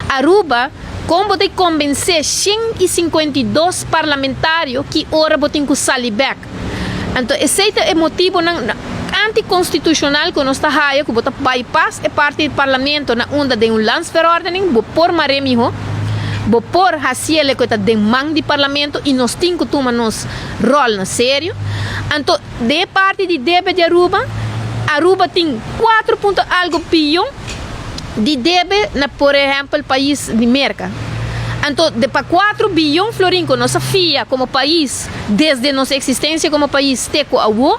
Aruba, como de convencer 152 parlamentários que ora botem com Salibek. Então, esse é o motivo anticonstitucional que nós está que bota bypass é parte do parlamento na onda de landsverordening, por maremiho, por haciele que está demanda de parlamento e nós temos que tomar nosso rol na sério. Então, de parte de débito de Aruba tem 4 algo bilhão de débito na, por exemplo, país de América. Então, de para 4 bilhões florim que nossa FIA como país, desde nossa existência como país, teco a o.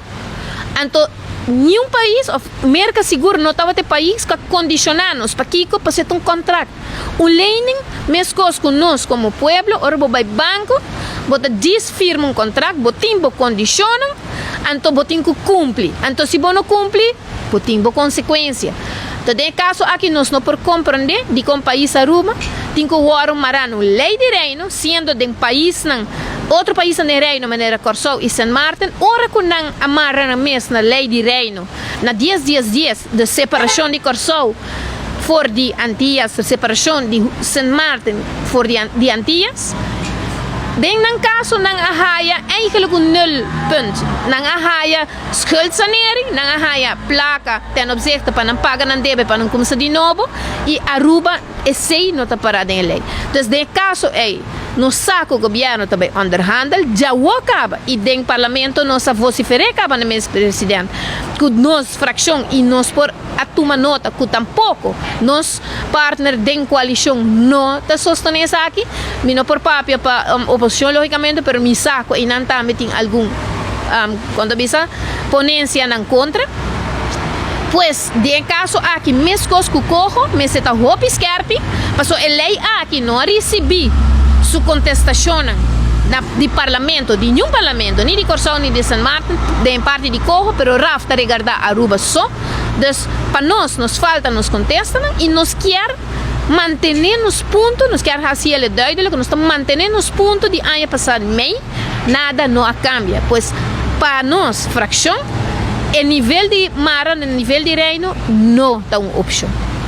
Então, nenhum país, América seguro não estava ter país que condicionamos para Kiko para ser um contrato. O Lenin, mesmo com nós como pueblo, ora vai banco, bota desfirma contrato, botimbo condicionam, então botimbo cumpre. Então, se você não cumpre, botimbo consequência. Então, em caso aqui nós não por compreender de como país Aruba, tem que o marano lei de reino, sendo de um país outro país no reino, maneira Corsou e San Martin, ora que não amarra na mesma lei de reino, na 10 de separação de Corsou, for de Antillas, separação de San Martin, for de Antillas, den nan caso nan ahaya eigenlijk een 0 punt. Nan ahaya schuldsanering, nan ahaya placa ten opzichte van een paga nan debe van een komst de novo e Aruba é sei não está parada em lei. Então, de caso no saco o governo também underhandel, já o acaba e dentro do parlamento nós vociferei acaba no mês presidente. Que nós fração e nós por a tomar nota que tampouco nós partner dentro da coalição não está sustentando isso aqui, me não por papel para oposição logicamente, pero me saco e não também tem algum quando bisa ponência não contra. Pues, de caso aqui, mesmo coisa que corro, me se está roupa esquerpe, passou a lei aqui não recebi sua contestação de parlamento, de nenhum parlamento, nem de Corsão, nem de San Martin, de parte de corro, pero rafta regardar Aruba só. Então, para nós, nos falta, nos contestam e nos quer manter nos pontos, nos quer fazer ele duidelijk, nós estamos mantendo nos pontos de ano passado meio, nada não cambia. Pois, para nós, fração, o nível de mar, o nível de reino, não está uma opção.